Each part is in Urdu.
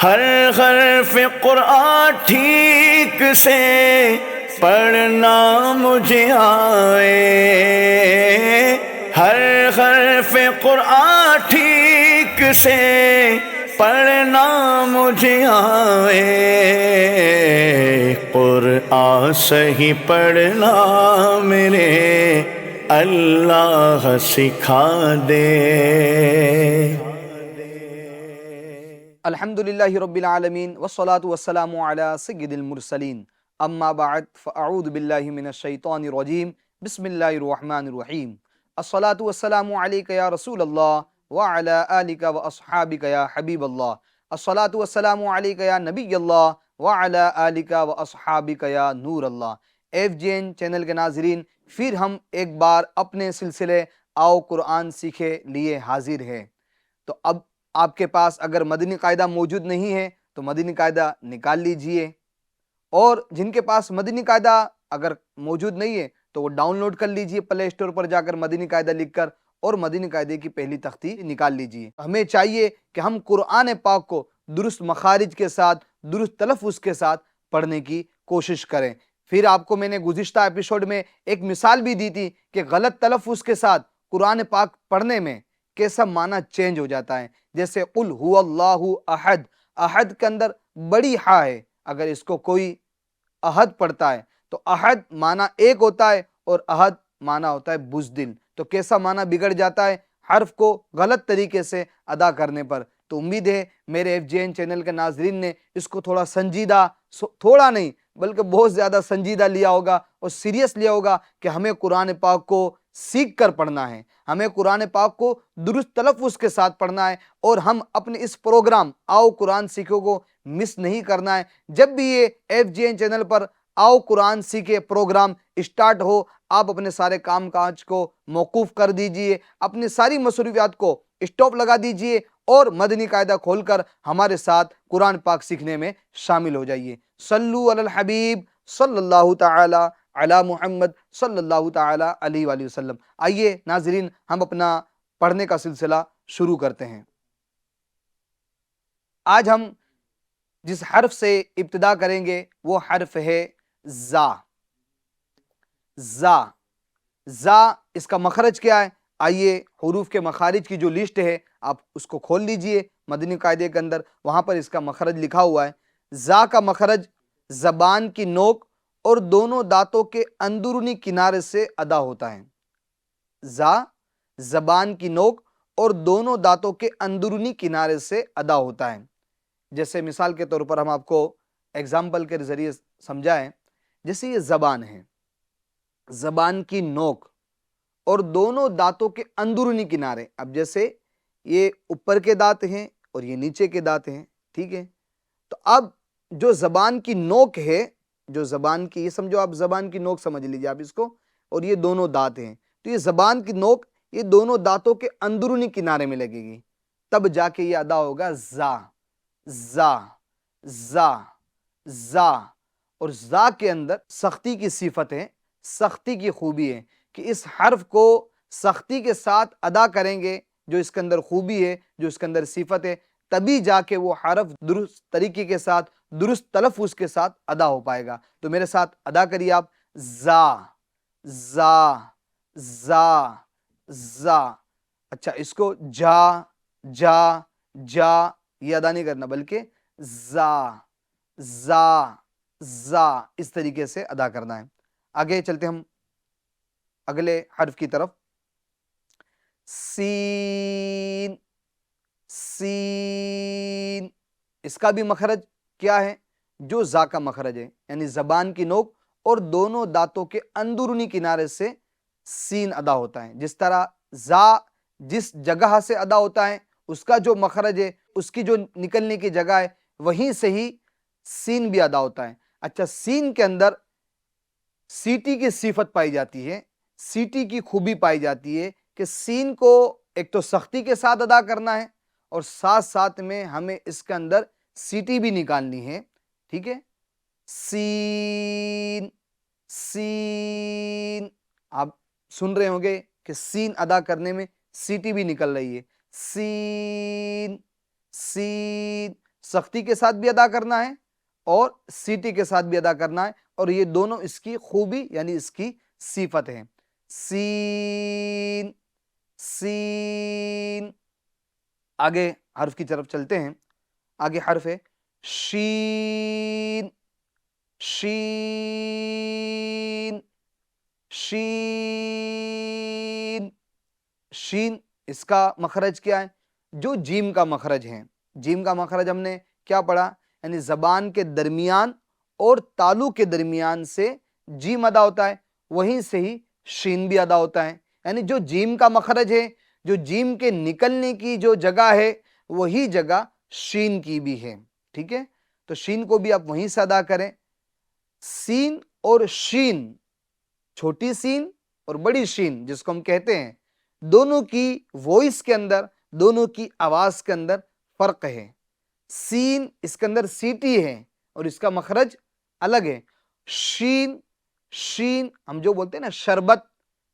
ہر حرف قرآن ٹھیک سے پڑھنا مجھے آئے، ہر حرف قرآن ٹھیک سے پڑھنا مجھے آئے، قرآن صحیح پڑھنا میرے اللہ سکھا دے۔ الحمدللہ رب العالمین والصلاة والسلام علی سید المرسلین، اما بعد فاعوذ باللہ من الشیطان الرجیم، بسم اللہ الرحمن الرحیم۔ الصلاة والسلام علیک یا رسول اللہ وعلی آلک واصحابک یا حبیب اللہ، الصلاة والسلام علیک یا نبی اللہ وعلی آلک واصحابک یا نور اللہ۔ FGN چینل کے ناظرین، پھر ہم ایک بار اپنے سلسلے آؤ قرآن سیکھے لیے حاضر ہیں۔ تو اب آپ کے پاس اگر مدنی قاعدہ موجود نہیں ہے تو مدنی قاعدہ نکال لیجئے، اور جن کے پاس مدنی قاعدہ اگر موجود نہیں ہے تو وہ ڈاؤن لوڈ کر لیجئے پلے اسٹور پر جا کر مدنی قاعدہ لکھ کر، اور مدنی قاعدے کی پہلی تختی نکال لیجئے۔ ہمیں چاہیے کہ ہم قرآن پاک کو درست مخارج کے ساتھ، درست تلفظ کے ساتھ پڑھنے کی کوشش کریں۔ پھر آپ کو میں نے گزشتہ ایپیسوڈ میں ایک مثال بھی دی تھی کہ غلط تلفظ کے ساتھ قرآن پاک پڑھنے میں کیسا معنی چینج ہو جاتا ہے۔ جیسے قل هو اللہ احد، احد کے اندر بڑی ہا ہے، اگر اس کو کوئی احد پڑھتا ہے تو احد معنی ایک ہوتا ہے اور احد معنی ہوتا ہے بزدل، تو کیسا معنی بگڑ جاتا ہے حرف کو غلط طریقے سے ادا کرنے پر۔ تو امید ہے میرے FGN چینل کے ناظرین نے اس کو تھوڑا سنجیدہ، تھوڑا نہیں بلکہ بہت زیادہ سنجیدہ لیا ہوگا اور سیریس لیا ہوگا کہ ہمیں قرآن پاک کو سیکھ کر پڑھنا ہے، ہمیں قرآن پاک کو درست تلفظ کے ساتھ پڑھنا ہے، اور ہم اپنے اس پروگرام آؤ قرآن سیکھو کو مس نہیں کرنا ہے۔ جب بھی یہ FGN چینل پر آؤ قرآن سیکھے پروگرام اسٹارٹ ہو، آپ اپنے سارے کام کاج کو موقوف کر دیجئے، اپنی ساری مصروفیات کو اسٹاپ لگا دیجئے، اور مدنی قاعدہ کھول کر ہمارے ساتھ قرآن پاک سیکھنے میں شامل ہو جائیے۔ صلو علی الحبیب صلی اللہ تعالی علی محمد صلی اللہ تعالی علیہ وآلہ وسلم۔ آئیے ناظرین، ہم اپنا پڑھنے کا سلسلہ شروع کرتے ہیں۔ آج ہم جس حرف سے ابتدا کریں گے وہ حرف ہے زا۔ زا، زا اس کا مخرج کیا ہے؟ آئیے حروف کے مخارج کی جو لسٹ ہے آپ اس کو کھول لیجئے مدنی قاعدے کے اندر، وہاں پر اس کا مخرج لکھا ہوا ہے۔ زا کا مخرج زبان کی نوک اور دونوں دانتوں کے اندرونی کنارے سے ادا ہوتا ہے۔ زا زبان کی نوک اور دونوں دانتوں کے اندرونی کنارے سے ادا ہوتا ہے۔ جیسے مثال کے طور پر ہم آپ کو ایگزامپل کے ذریعے سمجھائیں، جیسے یہ زبان ہے، زبان کی نوک اور دونوں دانتوں کے اندرونی کنارے، اب جیسے یہ اوپر کے دانت ہیں اور یہ نیچے کے دانت ہیں، ٹھیک ہے؟ تو اب جو زبان کی نوک ہے، جو زبان کی، یہ سمجھو آپ زبان کی نوک سمجھ لیجیے آپ اس کو، اور یہ دونوں دانت ہیں، تو یہ زبان کی نوک یہ دونوں دانتوں کے اندرونی کنارے میں لگے گی، تب جا کے یہ ادا ہوگا زا۔ زا زا زا، اور زا کے اندر سختی کی صفت ہے، سختی کی خوبی ہے کہ اس حرف کو سختی کے ساتھ ادا کریں گے، جو اس کے اندر خوبی ہے، جو اس کے اندر صفت ہے، تبھی جا کے وہ حرف درست طریقے کے ساتھ، درست تلفظ کے ساتھ ادا ہو پائے گا۔ تو میرے ساتھ ادا کریے آپ، زا زا زا زا۔ اچھا، اس کو جا جا جا یہ ادا نہیں کرنا، بلکہ زا زا زا اس طریقے سے ادا کرنا ہے۔ آگے چلتے ہم اگلے حرف کی طرف۔ سین، سین اس کا بھی مخرج کیا ہے؟ جو زا کا مخرج ہے، یعنی زبان کی نوک اور دونوں دانتوں کے اندرونی کنارے سے سین ادا ہوتا ہے۔ جس طرح زا جس جگہ سے ادا ہوتا ہے اس کا جو مخرج ہے، اس کی جو نکلنے کی جگہ ہے، وہیں سے ہی سین بھی ادا ہوتا ہے۔ اچھا، سین کے اندر سیٹی کی صفت پائی جاتی ہے، سیٹی کی خوبی پائی جاتی ہے کہ سین کو ایک تو سختی کے ساتھ ادا کرنا ہے، اور ساتھ ساتھ میں ہمیں اس کے اندر سیٹی بھی نکالنی ہے، ٹھیک ہے؟ سین سین، آپ سن رہے ہوں گے کہ سین ادا کرنے میں سیٹی بھی نکل رہی ہے۔ سین سین سختی کے ساتھ بھی ادا کرنا ہے اور سیٹی کے ساتھ بھی ادا کرنا ہے، اور یہ دونوں اس کی خوبی یعنی اس کی صفت ہے۔ سین، سین۔ آگے حرف کی طرف چلتے ہیں۔ آگے حرف ہے شین، شین، شین۔ شین اس کا مخرج کیا ہے؟ جو جیم کا مخرج ہے۔ جیم کا مخرج ہم نے کیا پڑھا؟ یعنی زبان کے درمیان اور تالو کے درمیان سے جیم ادا ہوتا ہے، وہیں سے ہی شین بھی ادا ہوتا ہے۔ یعنی جو جیم کا مخرج ہے، جو جیم کے نکلنے کی جو جگہ ہے، وہی جگہ شین کی بھی ہے، ٹھیک ہے؟ تو شین کو بھی آپ وہیں سے ادا کریں۔ سین اور شین، چھوٹی سین اور بڑی شین جس کو ہم کہتے ہیں، دونوں کی وائس کے اندر، دونوں کی آواز کے اندر فرق ہے۔ سین اس کے اندر سیٹی ہے اور اس کا مخرج الگ ہے۔ شین، شین ہم جو بولتے ہیں نا شربت،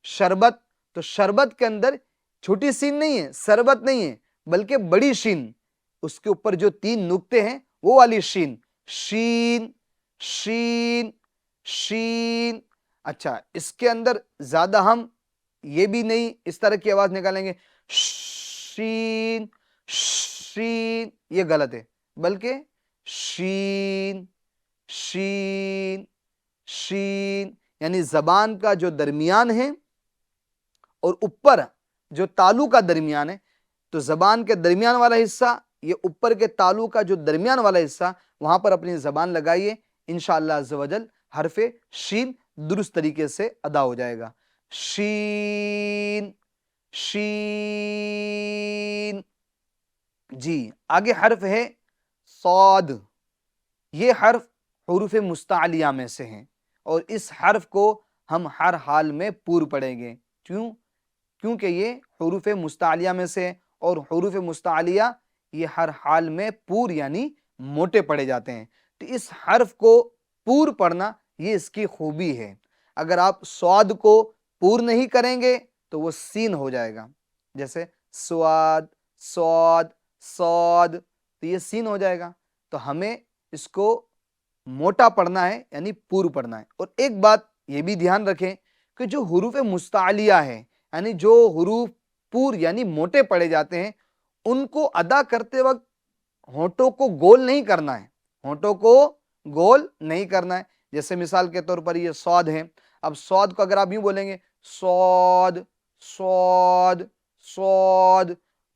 شربت، تو شربت کے اندر چھوٹی سین نہیں ہے، سربت نہیں ہے، بلکہ بڑی شین، اس کے اوپر جو 3 نقطے ہیں وہ والی شین۔ شین، شین، شین۔ اچھا، اس کے اندر زیادہ ہم یہ بھی نہیں اس طرح کی آواز نکالیں گے شین، شین، یہ غلط ہے، بلکہ شین، شین، شین، یعنی زبان کا جو درمیان ہے اور اوپر جو تالو کا درمیان ہے، تو زبان کے درمیان والا حصہ، یہ اوپر کے تالو کا جو درمیان والا حصہ، وہاں پر اپنی زبان لگائیے، انشاءاللہ عز و جل حرف شین درست طریقے سے ادا ہو جائے گا۔ شین، شین۔ جی، آگے حرف ہے صاد۔ یہ حرف حروف مستعلیہ میں سے ہیں، اور اس حرف کو ہم ہر حال میں پور پڑھیں گے۔ کیونکہ یہ حروف مستعلیہ میں سے، اور حروف مستعلیہ یہ ہر حال میں پور یعنی موٹے پڑھے جاتے ہیں۔ تو اس حرف کو پور پڑھنا یہ اس کی خوبی ہے۔ اگر آپ سواد کو پور نہیں کریں گے تو وہ سین ہو جائے گا، جیسے سواد، سواد، سواد، تو یہ سین ہو جائے گا۔ تو ہمیں اس کو موٹا پڑھنا ہے یعنی پور پڑھنا ہے۔ اور ایک بات یہ بھی دھیان رکھیں کہ جو حروف مستعلیہ ہے، یعنی جو حروف پور یعنی موٹے پڑھے جاتے ہیں، ان کو ادا کرتے وقت ہونٹوں کو گول نہیں کرنا ہے، ہونٹوں کو گول نہیں کرنا ہے۔ جیسے مثال کے طور پر یہ صاد ہے، اب صاد کو اگر آپ یوں بولیں گے صاد، صاد، صاد،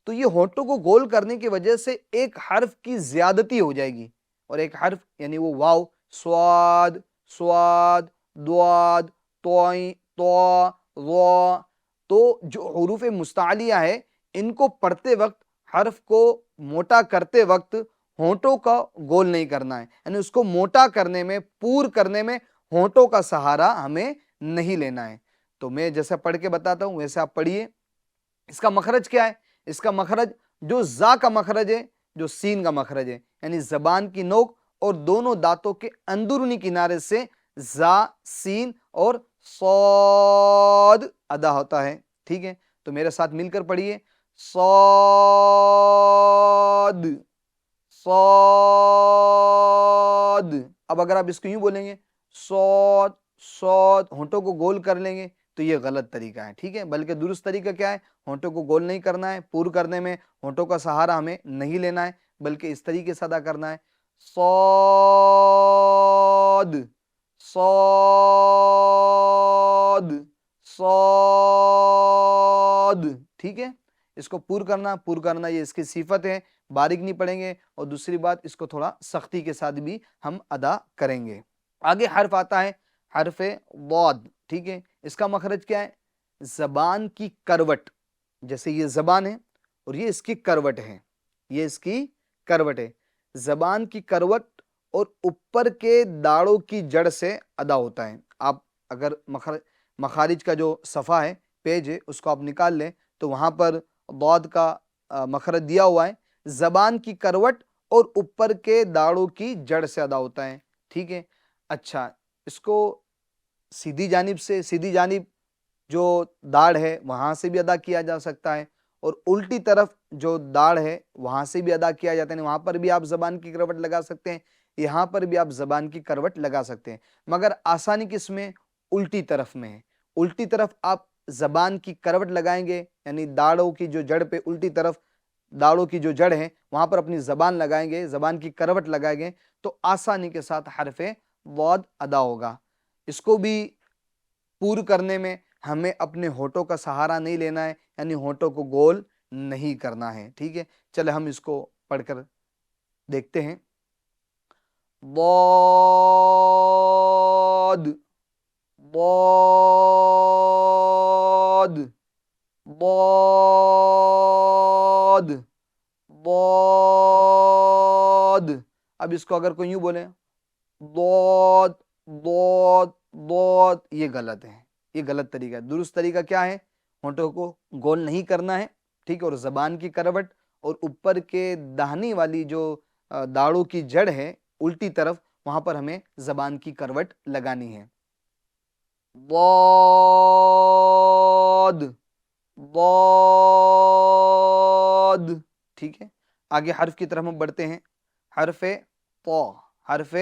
تو یہ ہونٹوں کو گول کرنے کی وجہ سے ایک حرف کی زیادتی ہو جائے گی، اور ایک حرف یعنی وہ واو، سواد، سواد، دواد، توئیں، تو، وا، تو جو حروف مستعلیہ ہے ان کو پڑھتے وقت، حرف کو موٹا کرتے وقت ہونٹوں کا گول نہیں کرنا ہے، یعنی اس کو موٹا کرنے میں، پور کرنے میں ہونٹوں کا سہارا ہمیں نہیں لینا ہے۔ تو میں جیسے پڑھ کے بتاتا ہوں ویسے آپ پڑھیے۔ اس کا مخرج کیا ہے؟ اس کا مخرج جو زا کا مخرج ہے، جو سین کا مخرج ہے، یعنی زبان کی نوک اور دونوں دانتوں کے اندرونی کنارے سے زا، سین اور صاد ادا ہوتا ہے، ٹھیک ہے؟ تو میرے ساتھ مل کر پڑھیے، صاد، صاد۔ اب اگر آپ اس کو یوں بولیں گے صاد، صاد، ہونٹوں کو گول کر لیں گے تو یہ غلط طریقہ ہے، ٹھیک ہے؟ بلکہ درست طریقہ کیا ہے؟ ہونٹوں کو گول نہیں کرنا ہے، پور کرنے میں ہونٹوں کا سہارا ہمیں نہیں لینا ہے، بلکہ اس طریقے سے ادا کرنا ہے، صاد، صاد، صاد، ٹھیک ہے؟ اس کو پور کرنا یہ اس کی صفت ہے، باریک نہیں پڑھیں گے، اور دوسری بات اس کو تھوڑا سختی کے ساتھ بھی ہم ادا کریں گے۔ آگے حرف آتا ہے حرف ضاد، ٹھیک ہے؟ اس کا مخرج کیا ہے؟ زبان کی کروٹ، جیسے یہ زبان ہے اور یہ اس کی کروٹ ہے، یہ اس کی کروٹ ہے، زبان کی کروٹ اور اوپر کے داڑوں کی جڑ سے ادا ہوتا ہے۔ آپ اگر مخارج کا جو صفحہ ہے، پیج ہے، اس کو آپ نکال لیں تو وہاں پر ضاد کا مخرج دیا ہوا ہے، زبان کی کروٹ اور اوپر کے داڑوں کی جڑ سے ادا ہوتا ہے، ٹھیک ہے؟ اچھا، اس کو سیدھی جانب سے، سیدھی جانب جو داڑھ ہے وہاں سے بھی ادا کیا جا سکتا ہے، اور الٹی طرف جو داڑھ ہے وہاں سے بھی ادا کیا جاتا ہے، وہاں پر بھی آپ زبان کی کروٹ لگا سکتے ہیں، یہاں پر بھی آپ زبان کی کروٹ لگا سکتے ہیں، مگر آسانی کس میں؟ الٹی طرف میں ہے۔ الٹی طرف آپ زبان کی کروٹ لگائیں گے، یعنی داڑھوں کی جو جڑ پہ الٹی طرف داڑھوں کی جو جڑ ہے وہاں پر اپنی زبان لگائیں گے، زبان کی کروٹ لگائیں گے تو آسانی کے ساتھ حرف ضاد ادا ہوگا۔ اس کو بھی پور کرنے میں ہمیں اپنے ہونٹوں کا سہارا نہیں لینا ہے، یعنی ہونٹوں کو گول نہیں کرنا ہے، ٹھیک ہے۔ چلے ہم اس کو پڑھ کر دیکھتے ہیں۔ ضاد ضاد ضاد ضاد۔ اب اس کو اگر کوئی یوں بولے ضاد ضاد ضاد، یہ غلط ہے، یہ غلط طریقہ ہے۔ درست طریقہ کیا ہے؟ ہونٹوں کو گول نہیں کرنا ہے، ٹھیک ہے، اور زبان کی کروٹ اور اوپر کے دہنی والی جو داڑھوں کی جڑ ہے الٹی طرف وہاں پر ہمیں زبان کی کروٹ لگانی ہے۔ ضاد ضاد، ٹھیک ہے۔ آگے حرف کی طرف ہم بڑھتے ہیں۔ حرف طا، حرف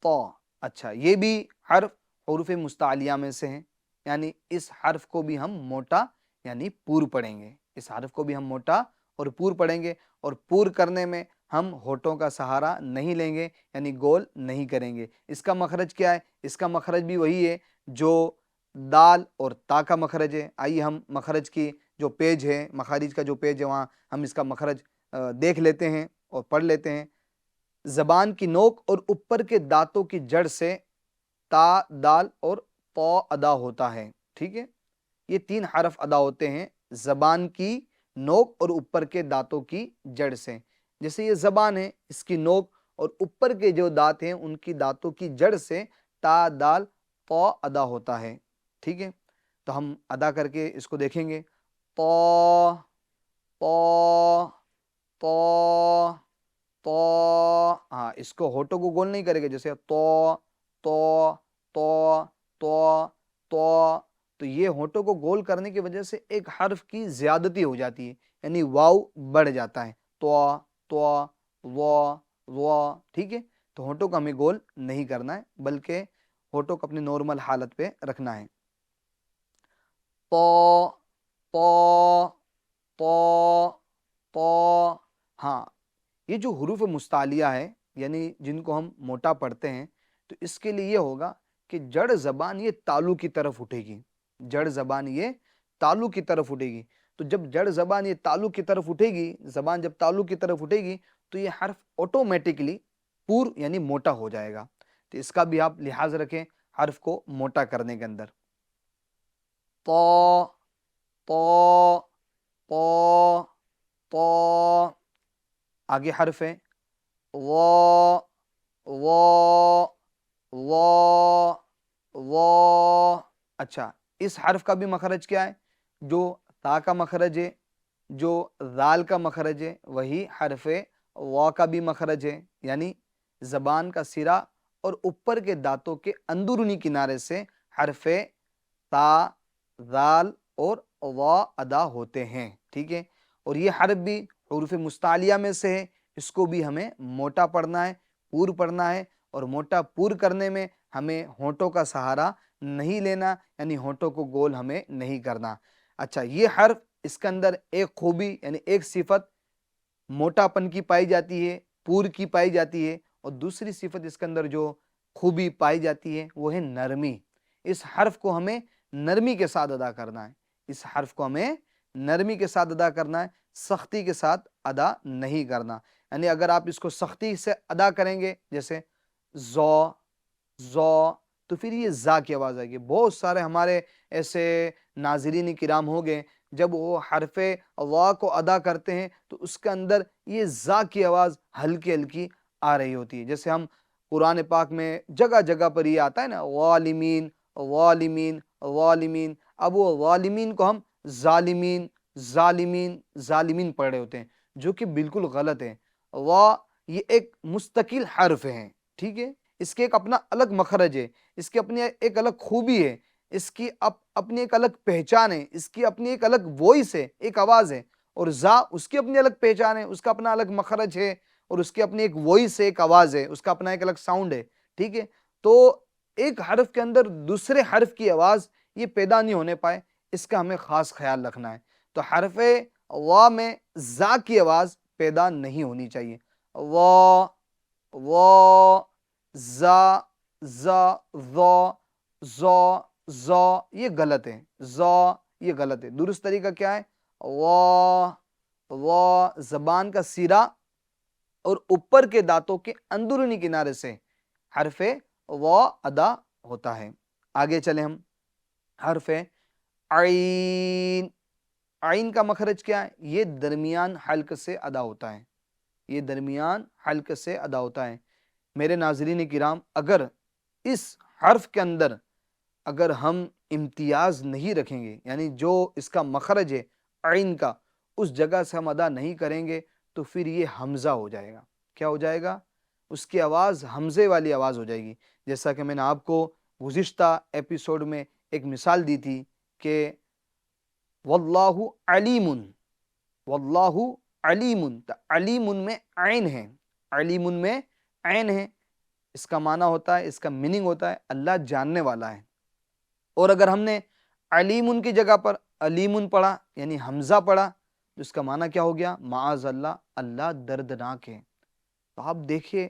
طا، اچھا یہ بھی حرف حروف مستعلیہ میں سے ہیں، یعنی اس حرف کو بھی ہم موٹا یعنی پور پڑھیں گے، اس حرف کو بھی ہم موٹا اور پور پڑھیں گے، اور پور کرنے میں ہم ہونٹوں کا سہارا نہیں لیں گے، یعنی گول نہیں کریں گے۔ اس کا مخرج کیا ہے؟ اس کا مخرج بھی وہی ہے جو دال اور تا کا مخرج ہے۔ آئیے ہم مخرج کی جو پیج ہے، مخارج کا جو پیج ہے وہاں ہم اس کا مخرج دیکھ لیتے ہیں اور پڑھ لیتے ہیں۔ زبان کی نوک اور اوپر کے دانتوں کی جڑ سے تا، دال اور طا ادا ہوتا ہے، ٹھیک ہے۔ یہ تین حرف ادا ہوتے ہیں زبان کی نوک اور اوپر کے دانتوں کی جڑ سے۔ جیسے یہ زبان ہے، اس کی نوک اور اوپر کے جو دانت ہیں ان کی دانتوں کی جڑ سے تا، دال، طا ادا ہوتا ہے، ٹھیک ہے۔ تو ہم ادا کر کے اس کو دیکھیں گے۔ طا طا طا طا، ہاں اس کو ہونٹوں کو گول نہیں کرے گا، جیسے طا طا طا طا طا، تو یہ ہونٹوں کو گول کرنے کی وجہ سے ایک حرف کی زیادتی ہو جاتی ہے، یعنی واو بڑھ جاتا ہے، طا طا وا وا، ٹھیک ہے۔ تو ہونٹوں کو ہمیں گول نہیں کرنا ہے بلکہ ہونٹوں کو اپنی نارمل حالت پہ رکھنا ہے۔ طا طا طا طا، ہاں یہ جو حروف مستعلیہ ہے یعنی جن کو ہم موٹا پڑھتے ہیں تو اس کے لیے یہ ہوگا کہ جڑ زبان یہ تالو کی طرف اٹھے گی، جڑ زبان یہ تالو کی طرف اٹھے گی۔ تو جب جڑ زبان یہ تالو کی طرف اٹھے گی، زبان جب تالو کی طرف اٹھے گی تو یہ حرف آٹومیٹکلی پور یعنی موٹا ہو جائے گا۔ تو اس کا بھی آپ لحاظ رکھیں حرف کو موٹا کرنے کے اندر۔ طا طا طا طا، آگے حرف ہے وا وا وا وا، اچھا اس حرف کا بھی مخرج کیا ہے؟ جو تا کا مخرج ہے، جو ذال کا مخرج ہے، وہی حرف وا کا بھی مخرج ہے، یعنی زبان کا سرا اور اوپر کے دانتوں کے اندرونی کنارے سے حرف تا، ذال اور وا ادا ہوتے ہیں، ٹھیک ہے۔ اور یہ حرف بھی حروف مستعلیہ میں سے ہے، اس کو بھی ہمیں موٹا پڑھنا ہے، پور پڑھنا ہے، اور موٹا پور کرنے میں ہمیں ہونٹوں کا سہارا نہیں لینا، یعنی ہونٹوں کو گول ہمیں نہیں کرنا۔ اچھا یہ حرف اس کے اندر ایک خوبی یعنی ایک صفت موٹا پن کی پائی جاتی ہے، پور کی پائی جاتی ہے، اور دوسری صفت اس کے اندر جو خوبی پائی جاتی ہے وہ ہے نرمی۔ اس حرف کو ہمیں نرمی کے ساتھ ادا کرنا ہے، اس حرف کو ہمیں نرمی کے ساتھ ادا کرنا ہے، سختی کے ساتھ ادا نہیں کرنا۔ یعنی اگر آپ اس کو سختی سے ادا کریں گے جیسے زو زو تو پھر یہ زا کی آواز آئے گی۔ بہت سارے ہمارے ایسے ناظرین کرام ہو گئے جب وہ حرف وا کو ادا کرتے ہیں تو اس کے اندر یہ زا کی آواز ہلکی ہلکی آ رہی ہوتی ہے۔ جیسے ہم قرآن پاک میں جگہ جگہ پر یہ آتا ہے نا والمین والمین والمین، اب وہ والمین کو ہم ظالمین ظالمین ظالمین پڑھ رہے ہوتے ہیں، جو کہ بالکل غلط ہے۔ وا یہ ایک مستقل حرف ہے، ٹھیک ہے، اس کے ایک اپنا الگ مخرج ہے، اس کی اپنی ایک الگ خوبی ہے، اس کی اپنی ایک الگ پہچان ہے، اس کی اپنی ایک الگ وائس ہے، ایک آواز ہے۔ اور زا اس کی اپنی الگ پہچان ہے، اس کا اپنا الگ مخرج ہے، اور اس کی اپنی ایک وائس ہے، ایک آواز ہے، اس کا اپنا ایک الگ ساؤنڈ ہے، ٹھیک ہے؟ تو ایک حرف کے اندر دوسرے حرف کی آواز یہ پیدا نہیں ہونے پائے، اس کا ہمیں خاص خیال رکھنا ہے۔ تو حرف وا میں زا کی آواز پیدا نہیں ہونی چاہیے۔ وا، وا، زا، زا، ذا، زا، زا، یہ غلط ہے۔ زا یہ غلط ہے۔ درست طریقہ کیا ہے؟ وا، وا، زبان کا سیرا اور اوپر کے دانتوں کے اندرونی کنارے سے حرف وا ادا ہوتا ہے۔ آگے چلیں ہم، حرف عین۔ عین کا مخرج کیا ہے؟ یہ درمیان حلق سے ادا ہوتا ہے، یہ درمیان حلق سے ادا ہوتا ہے۔ میرے ناظرین کرام، اگر اس حرف کے اندر اگر ہم امتیاز نہیں رکھیں گے، یعنی جو اس کا مخرج ہے عین کا، اس جگہ سے ہم ادا نہیں کریں گے تو پھر یہ حمزہ ہو جائے گا۔ کیا ہو جائے گا؟ اس کی آواز حمزے والی آواز ہو جائے گی۔ جیسا کہ میں نے آپ کو گزشتہ ایپیسوڈ میں ایک مثال دی تھی کہ واللہ علیم، واللہ علیم، علیم میں عین ہے، علیم میں عین ہے، اس کا معنی ہوتا ہے، اس کا میننگ ہوتا ہے اللہ جاننے والا ہے۔ اور اگر ہم نے علیم کی جگہ پر علیم پڑھا یعنی حمزہ پڑھا تو اس کا معنی کیا ہو گیا؟ معاذ اللہ، اللہ دردناک ہے۔ تو آپ دیکھیے،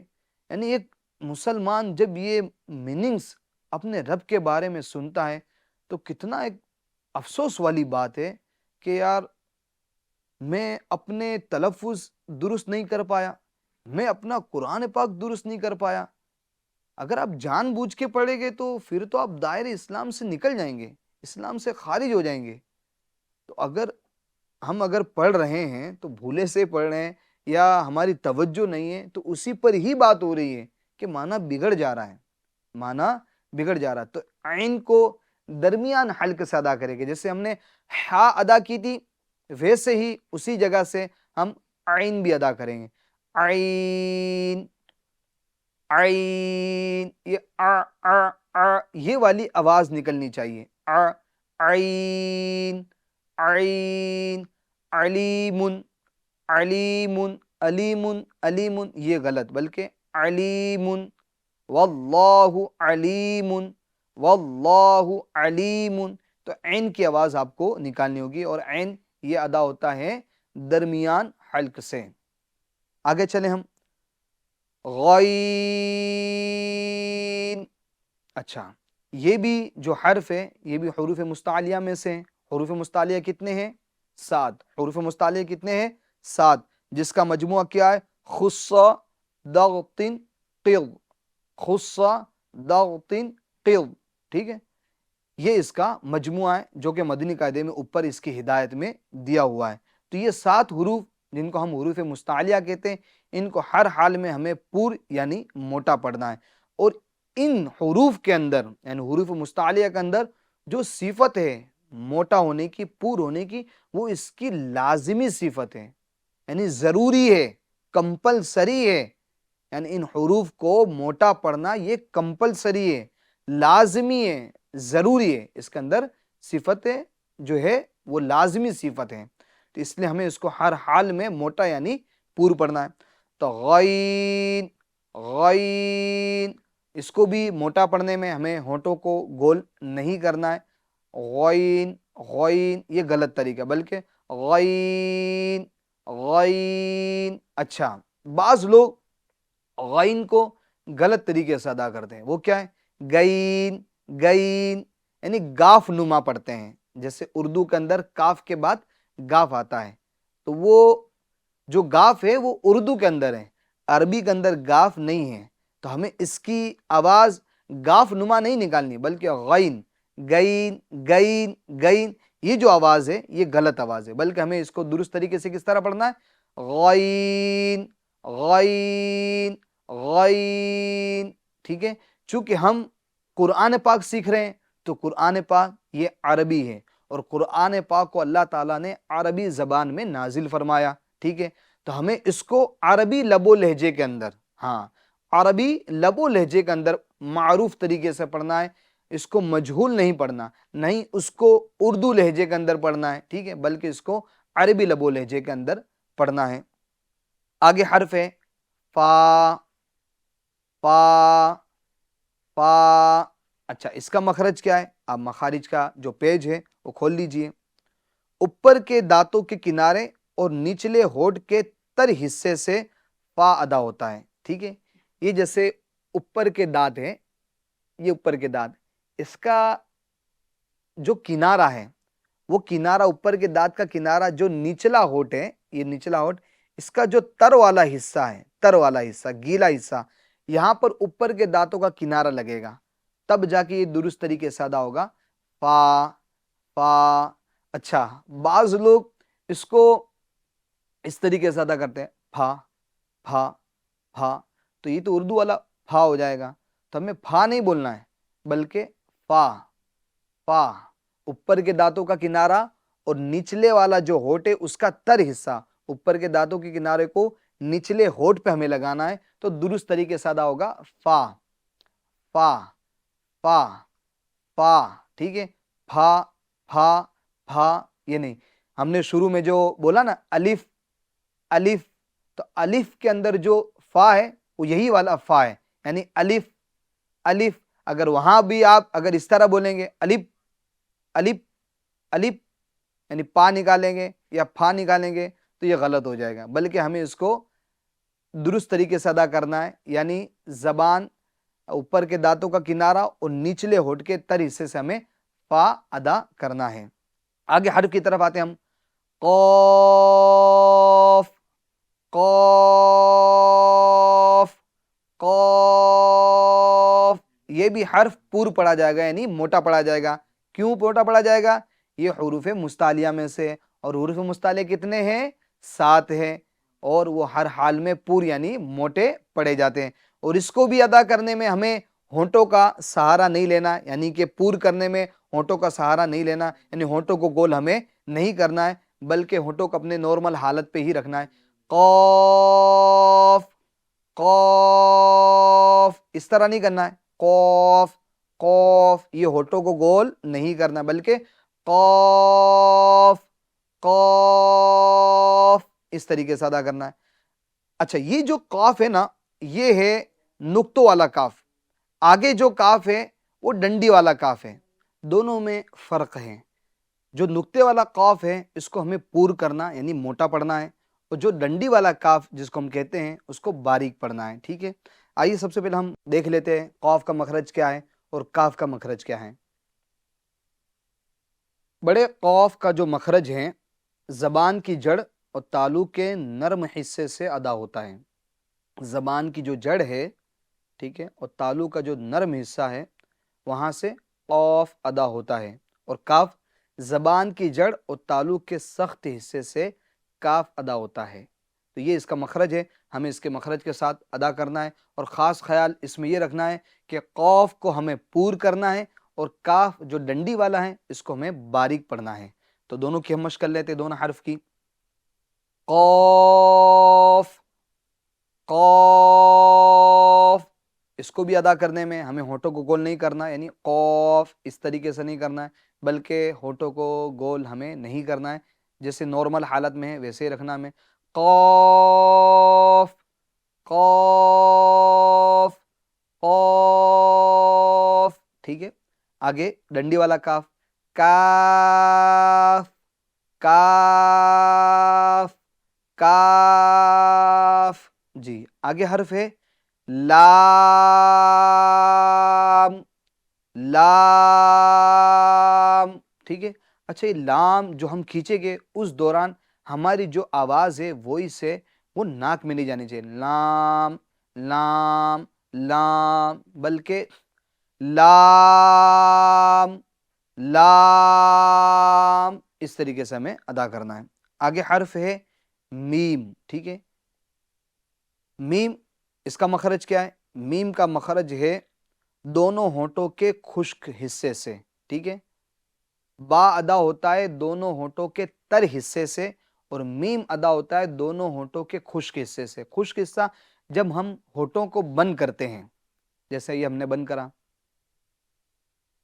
یعنی ایک مسلمان جب یہ میننگز اپنے رب کے بارے میں سنتا ہے تو کتنا ایک افسوس والی بات ہے کہ یار میں اپنے تلفظ درست نہیں کر پایا، میں اپنا قرآن پاک درست نہیں کر پایا۔ اگر آپ جان بوجھ کے پڑھیں گے تو پھر تو آپ دائرے اسلام سے نکل جائیں گے، اسلام سے خارج ہو جائیں گے۔ تو اگر پڑھ رہے ہیں تو بھولے سے پڑھ رہے ہیں یا ہماری توجہ نہیں ہے تو اسی پر ہی بات ہو رہی ہے کہ معنی بگڑ جا رہا ہے، معنی بگڑ جا رہا ہے۔ تو عین کو درمیان حلق سے ادا کریں گے، جیسے ہم نے ہا ادا کی تھی ویسے ہی اسی جگہ سے ہم عین بھی ادا کریں گے۔ عین، عین، یہ والی آواز نکلنی چاہیے۔ عین، عین، علیم، علیم، علیم، علیم، یہ غلط، بلکہ علیم، واللہ علیم، واللہ علیم۔ تو عین کی آواز آپ کو نکالنی ہوگی، اور عین یہ ادا ہوتا ہے درمیان حلق سے۔ آگے چلیں ہم، غین۔ اچھا، یہ بھی جو حرف ہے یہ بھی حروف مستعلیہ میں سے ہیں۔ حروف مستعلیہ کتنے ہیں؟ 7۔ حروف مستعلیہ کتنے ہیں؟ 7، جس کا مجموعہ کیا ہے؟ خص، ضغط، قض، خص، ضغط، قض، ٹھیک ہے؟ یہ اس کا مجموعہ ہے جو کہ مدنی قاعدے میں اوپر اس کی ہدایت میں دیا ہوا ہے۔ تو یہ 7 حروف جن کو ہم حروف مستعلیہ کہتے ہیں، ان کو ہر حال میں ہمیں پور یعنی موٹا پڑھنا ہے۔ اور ان حروف کے اندر یعنی حروف مستعلیہ کے اندر جو صفت ہے موٹا ہونے کی، پور ہونے کی، وہ اس کی لازمی صفت ہے، یعنی ضروری ہے، کمپلسری ہے۔ یعنی ان حروف کو موٹا پڑھنا یہ کمپلسری ہے، لازمی ہے، ضروری ہے، اس کے اندر صفت جو ہے وہ لازمی صفت ہے۔ تو اس لیے ہمیں اس کو ہر حال میں موٹا یعنی پور پڑھنا ہے۔ تو غین، غین، اس کو بھی موٹا پڑھنے میں ہمیں ہونٹوں کو گول نہیں کرنا ہے۔ غین، غین، یہ غلط طریقہ، بلکہ غین، غین۔ اچھا، بعض لوگ غین کو غلط طریقے سے ادا کرتے ہیں، وہ کیا ہے؟ گین، گین، یعنی گاف نما پڑھتے ہیں۔ جیسے اردو کے اندر کاف کے بعد گاف آتا ہے، تو وہ جو گاف ہے وہ اردو کے اندر ہے، عربی کے اندر گاف نہیں ہے۔ تو ہمیں اس کی آواز گاف نما نہیں نکالنی، بلکہ غین، گین، گین، گین، یہ جو آواز ہے یہ غلط آواز ہے، بلکہ ہمیں اس کو درست طریقے سے کس طرح پڑھنا ہے؟ غین، غین، غین، ٹھیک ہے؟ چونکہ ہم قرآن پاک سیکھ رہے ہیں تو قرآن پاک یہ عربی ہے، اور قرآن پاک کو اللہ تعالیٰ نے عربی زبان میں نازل فرمایا، ٹھیک ہے؟ تو ہمیں اس کو عربی لب و لہجے کے اندر، عربی لب و لہجے کے اندر معروف طریقے سے پڑھنا ہے۔ اس کو مجہول نہیں پڑھنا، نہیں اس کو اردو لہجے کے اندر پڑھنا ہے، ٹھیک ہے؟ بلکہ اس کو عربی لب و لہجے کے اندر پڑھنا ہے۔ آگے حرف ہے فا، فا، فا۔ اچھا اس کا مخرج کیا ہے؟ آپ مخارج کا جو پیج ہے وہ کھول لیجئے۔ اوپر کے دانتوں کے کنارے اور نچلے ہونٹ کے تر حصے سے فا ادا ہوتا ہے، ٹھیک ہے۔ یہ جیسے اوپر کے دانت ہیں، یہ اوپر کے دانت، اس کا جو کنارہ ہے وہ کنارہ، اوپر کے دانت کا کنارہ جو نچلا ہونٹ ہے، یہ نچلا ہونٹ، اس کا جو تر والا حصہ ہے، تر والا حصہ، گیلا حصہ، یہاں پر اوپر کے دانتوں کا کنارہ لگے گا، تب جا کے یہ درست طریقے سے ادا ہوگا، فا، فا۔ اچھا بعض لوگ اس کو اس طریقے سے ادا کرتے ہیں، پھا، پھا، پھا، تو یہ تو اردو والا پھا ہو جائے گا، تو ہمیں پھا نہیں بولنا ہے بلکہ فا، فا۔ اوپر کے دانتوں کا کنارہ اور نچلے والا جو ہونٹ ہے اس کا تر حصہ، اوپر کے دانتوں کے کنارے کو نچلے ہونٹ پہ ہمیں لگانا ہے، تو درست طریقے سے ادا ہوگا فا، فا، فا، فا، ٹھیک ہے۔ پھا، پھا، پھا، یہ نہیں، ہم نے شروع میں جو بولا نا الف، الف، تو الف کے اندر جو فا ہے وہ یہی والا فا ہے، یعنی الف، الف۔ اگر وہاں بھی آپ اگر اس طرح بولیں گے الف، الف، الف، یعنی پا نکالیں گے یا پھا نکالیں گے تو یہ غلط ہو جائے گا، بلکہ ہمیں اس کو درست طریقے سے ادا کرنا ہے، یعنی زبان اوپر کے دانتوں کا کنارہ اور نچلے ہونٹ کے تر حصے سے ہمیں فا ادا کرنا ہے۔ آگے حرف کی طرف آتے ہیں ہم، قاف، قاف، قاف۔ یہ بھی حرف پور پڑھا جائے گا، یعنی موٹا پڑھا جائے گا۔ کیوں موٹا پڑھا جائے گا؟ یہ حروف مستعلیہ میں سے، اور حروف مستعلیہ کتنے ہیں؟ 7 ہیں، اور وہ ہر حال میں پور یعنی موٹے پڑھے جاتے ہیں، اور اس کو بھی ادا کرنے میں ہمیں ہونٹوں کا سہارا نہیں لینا، یعنی کہ پور کرنے میں ہونٹوں کا سہارا نہیں لینا، یعنی ہونٹوں کو گول ہمیں نہیں کرنا ہے، بلکہ ہونٹوں کو اپنے نارمل حالت پہ ہی رکھنا ہے۔ قاف، قاف، اس طرح نہیں کرنا ہے، قاف، قاف، یہ ہونٹوں کو گول نہیں کرنا بلکہ قاف، قاف، اس طریقے سے ادا کرنا ہے۔ اچھا یہ جو قاف ہے نا، یہ ہے نقطوں والا کاف، آگے جو کاف ہے وہ ڈنڈی والا کاف ہے، دونوں میں فرق ہے۔ جو نقطے والا قاف ہے اس کو ہمیں پور کرنا یعنی موٹا پڑھنا ہے، اور جو ڈنڈی والا کاف جس کو ہم کہتے ہیں اس کو باریک پڑھنا ہے، ٹھیک ہے۔ آئیے سب سے پہلے ہم دیکھ لیتے ہیں قاف کا مخرج کیا ہے اور کاف کا مخرج کیا ہے۔ بڑے قاف کا جو مخرج ہے زبان کی جڑ اور تالو کے نرم حصے سے ادا ہوتا ہے۔ زبان کی جو جڑ ہے، ٹھیک ہے، اور تالو کا جو نرم حصہ ہے وہاں سے قاف ادا ہوتا ہے، اور کاف زبان کی جڑ اور تالو کے سخت حصے سے کاف ادا ہوتا ہے۔ تو یہ اس کا مخرج ہے، ہمیں اس کے مخرج کے ساتھ ادا کرنا ہے، اور خاص خیال اس میں یہ رکھنا ہے کہ قاف کو ہمیں پور کرنا ہے، اور کاف جو ڈنڈی والا ہے اس کو ہمیں باریک پڑھنا ہے۔ تو دونوں کی ہم مشق کر لیتے ہیں، دونوں حرف کی۔ قاف، قاف، اس کو بھی ادا کرنے میں ہمیں ہونٹوں کو گول نہیں کرنا، یعنی قاف اس طریقے سے نہیں کرنا ہے، بلکہ ہونٹوں کو گول ہمیں نہیں کرنا ہے، جیسے نارمل حالت میں ہے ویسے ہی رکھنا ہمیں۔ قاف، قاف، قاف، ٹھیک ہے۔ آگے ڈنڈی والا کاف، کاف، کاف، کاف، جی۔ آگے حرف ہے لام، لام، ٹھیک ہے۔ اچھا یہ لام جو ہم کھینچیں گے اس دوران ہماری جو آواز ہے وہی سے وہ ناک میں نہیں جانی چاہیے، لام، لام، لام، بلکہ لام، لام، اس طریقے سے ہمیں ادا کرنا ہے۔ آگے حرف ہے میم، ٹھیک ہے۔ میم، اس کا مخرج کیا ہے؟ میم کا مخرج ہے دونوں ہونٹوں کے خشک حصے سے، ٹھیک ہے۔ با ادا ہوتا ہے دونوں ہونٹوں کے تر حصے سے، اور میم ادا ہوتا ہے دونوں ہونٹوں کے خشک حصے سے۔ خشک حصہ جب ہم ہونٹوں کو بند کرتے ہیں، جیسے یہ ہم نے بند کرا،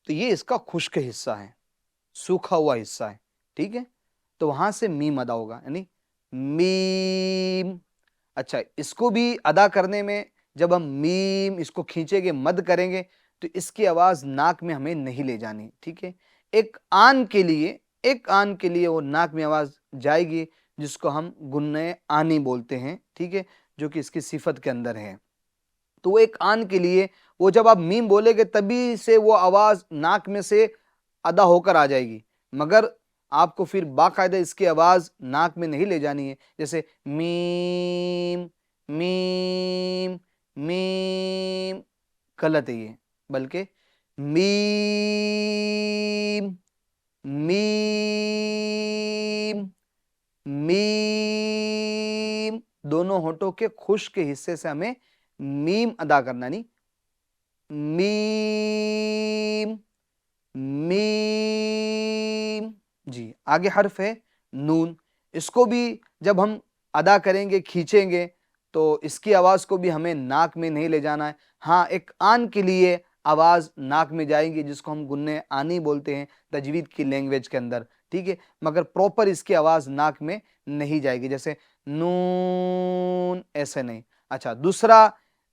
تو یہ اس کا خشک حصہ ہے، سوکھا ہوا حصہ ہے، ٹھیک ہے۔ تو وہاں سے میم ادا ہوگا، یعنی میم۔ اچھا، اس کو بھی ادا کرنے میں جب ہم میم اس کو کھینچیں گے، مد کریں گے، تو اس کی آواز ناک میں ہمیں نہیں لے جانی، ٹھیک ہے۔ ایک آن کے لیے وہ ناک میں آواز جائے گی، جس کو ہم گنہ آنی بولتے ہیں، ٹھیک ہے، جو کہ اس کی صفت کے اندر ہے۔ تو وہ ایک آن کے لیے وہ جب آپ میم بولے گے تبھی سے وہ آواز ناک میں سے ادا ہو کر آ جائے گی، مگر آپ کو پھر باقاعدہ اس کی آواز ناک میں نہیں لے جانی ہے، جیسے میم میم میم، غلط ہے یہ، بلکہ میم میم میم، دونوں ہونٹوں کے خشک کے حصے سے ہمیں میم ادا کرنا، نہیں میم میم۔ جی، آگے حرف ہے نون، اس کو بھی جب ہم ادا کریں گے، کھینچیں گے، تو اس کی آواز کو بھی ہمیں ناک میں نہیں لے جانا ہے۔ ہاں، ایک آن کے لیے آواز ناک میں جائے گی، جس کو ہم گنہ آنی بولتے ہیں تجوید کی لینگویج کے اندر، ٹھیک ہے، مگر پراپر اس کی آواز ناک میں نہیں جائے گی، جیسے نون، ایسے نہیں۔ اچھا،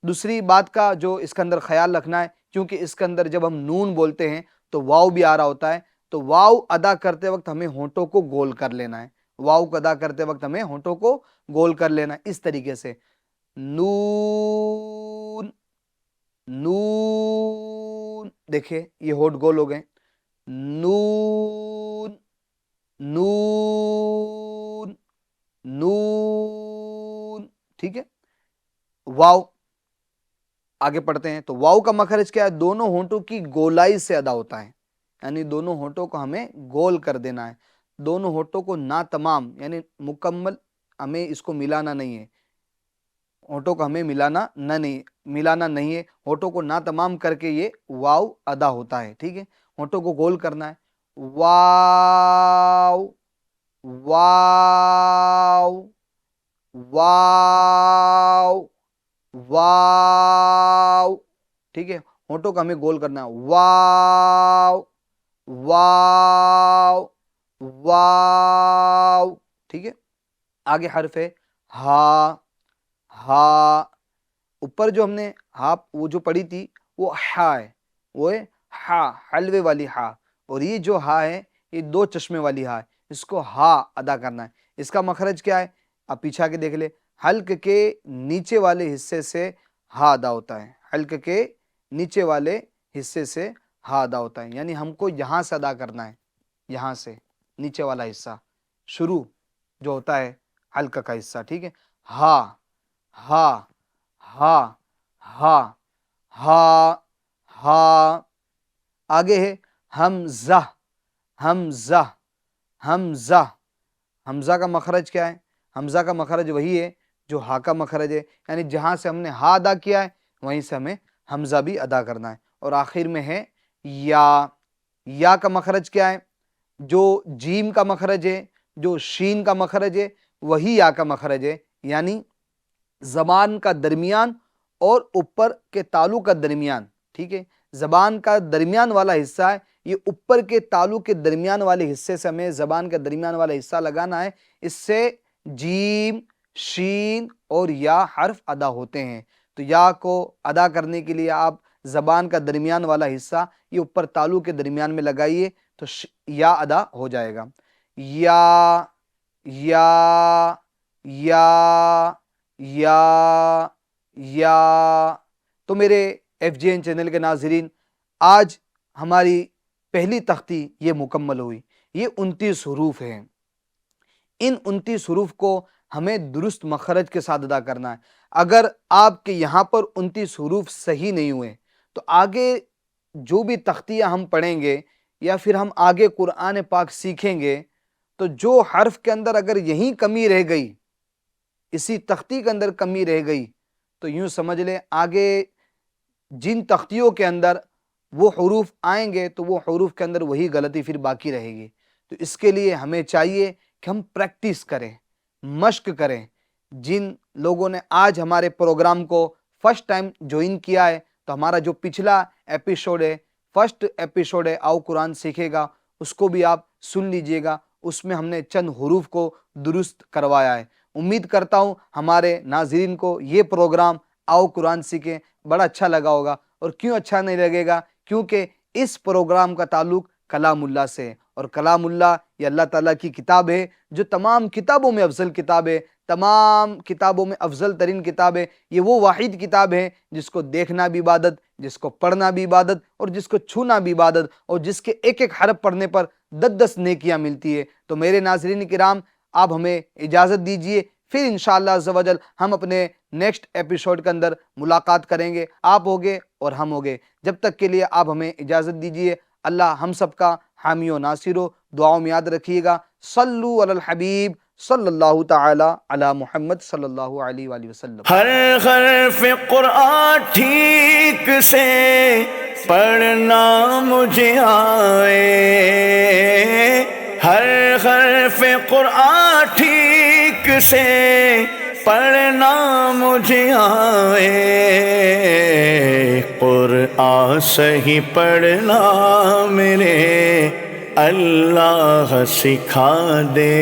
دوسری بات کا جو اس کے اندر خیال رکھنا ہے، کیونکہ اس کے اندر جب ہم نون بولتے ہیں تو واو بھی آ رہا ہوتا ہے، تو واو ادا کرتے وقت ہمیں ہونٹوں کو گول کر لینا ہے، واو کو ادا کرتے وقت ہمیں ہونٹوں کو گول کر لینا ہے، اس طریقے سے نون نون، دیکھیں یہ ہونٹ گول ہو گئے، نون نون نون، ٹھیک ہے۔ واو آگے پڑھتے ہیں، تو واو کا مخرج کیا ہے؟ دونوں ہونٹوں کی گولائی سے ادا ہوتا ہے، یعنی دونوں ہونٹوں کو ہمیں گول کر دینا ہے، دونوں ہونٹوں کو ناتمام یعنی مکمل ہمیں اس کو ملانا نہیں ہے، ہونٹوں کو ہمیں ملانا نہیں ہے، ہونٹوں کو ناتمام کر کے یہ واو ادا ہوتا ہے، ٹھیک ہے، ہونٹوں کو گول کرنا ہے، واو واو واو واو، ٹھیک ہے، ہونٹوں کو ہمیں گول کرنا ہے، واو واو واو، ٹھیک ہے۔ آگے حرف ہے ہا، ہا، اوپر جو ہم نے ہا وہ جو پڑھی تھی وہ ہا ہے، وہ ہے ہا، حلوے والی ہا، اور یہ جو ہا ہے یہ دو چشمے والی ہا ہے، اس کو ہا ادا کرنا ہے۔ اس کا مخرج کیا ہے؟ آپ پیچھے آ کے دیکھ لیں، حلق کے نیچے والے حصے سے ہا ادا ہوتا ہے، حلق کے نیچے والے حصے سے ہا ادا ہوتا ہے، یعنی ہم کو یہاں سے ادا کرنا ہے، یہاں سے نیچے والا حصہ شروع جو ہوتا ہے حلق کا حصہ، ٹھیک ہے، ہا ہا ہا ہا ہا ہا۔ آگے ہے حمزہ، حمزہ حمزہ، حمزہ کا مخرج کیا ہے؟ حمزہ کا مخرج وہی ہے جو ہا کا مخرج ہے، یعنی جہاں سے ہم نے ہا ادا کیا ہے وہیں سے ہمیں حمزہ بھی ادا کرنا ہے۔ اور آخر میں ہے یا، یا کا مخرج کیا ہے؟ جو جیم کا مخرج ہے، جو شین کا مخرج ہے، وہی یا کا مخرج ہے، یعنی زبان کا درمیان اور اوپر کے تالو کا درمیان، ٹھیک ہے، زبان کا درمیان والا حصہ ہے، یہ اوپر کے تالو کے درمیان والے حصے سے ہمیں زبان کا درمیان والا حصہ لگانا ہے، اس سے جیم، شین اور یا حرف ادا ہوتے ہیں۔ تو یا کو ادا کرنے کے لیے آپ زبان کا درمیان والا حصہ یہ اوپر تالو کے درمیان میں لگائیے تو یا ادا ہو جائے گا، یا یا یا یا یا۔ تو میرے ایف جی این چینل کے ناظرین، آج ہماری پہلی تختی یہ مکمل ہوئی، یہ 29 حروف ہیں، ان 29 حروف کو ہمیں درست مخرج کے ساتھ ادا کرنا ہے۔ اگر آپ کے یہاں پر 29 حروف صحیح نہیں ہوئے تو آگے جو بھی تختیاں ہم پڑھیں گے یا پھر ہم آگے قرآن پاک سیکھیں گے تو جو حرف کے اندر اگر یہیں کمی رہ گئی، اسی تختی کے اندر کمی رہ گئی، تو یوں سمجھ لیں آگے جن تختیوں کے اندر وہ حروف آئیں گے تو وہ حروف کے اندر وہی غلطی پھر باقی رہے گی۔ تو اس کے لیے ہمیں چاہیے کہ ہم پریکٹس کریں، مشق کریں۔ جن لوگوں نے آج ہمارے پروگرام کو فرسٹ ٹائم جوائن کیا ہے تو ہمارا جو پچھلا ایپیسوڈ ہے، فرسٹ ایپیسوڈ ہے آؤ قرآن سیکھے گا، اس کو بھی آپ سن لیجئے گا، اس میں ہم نے چند حروف کو درست کروایا ہے۔ امید کرتا ہوں ہمارے ناظرین کو یہ پروگرام آؤ قرآن سیکھیں بڑا اچھا لگا ہوگا، اور کیوں اچھا نہیں لگے گا؟ کیونکہ اس پروگرام کا تعلق کلام اللہ سے ہے، اور کلام اللہ یہ اللہ تعالیٰ کی کتاب ہے جو تمام کتابوں میں افضل کتاب ہے، تمام کتابوں میں افضل ترین کتاب ہے۔ یہ وہ واحد کتاب ہے جس کو دیکھنا بھی عبادت، جس کو پڑھنا بھی عبادت، اور جس کو چھونا بھی عبادت، اور جس کے ایک ایک حرف پڑھنے پر 10 نیکیاں ملتی ہے۔ تو میرے ناظرین کرام، آپ ہمیں اجازت دیجئے، پھر انشاءاللہ عز و جل ہم اپنے نیکسٹ ایپیسوڈ کے اندر ملاقات کریں گے، آپ ہوگے اور ہم ہوگے۔ جب تک کے لیے آپ ہمیں اجازت دیجئے۔ اللہ ہم سب کا حامی و ناصر ہو، دعاؤں میں یاد رکھیے گا۔ صلو علی الحبیب صلی اللہ تعالی علی محمد صلی اللہ علیہ وآلہ وسلم۔ ہر حرف قرآن ٹھیک سے پڑھنا مجھے آئے، ہر حرف قرآن ٹھیک سے پڑھنا مجھے آئے، قرآن صحیح پڑھنا میرے اللہ سکھا دے۔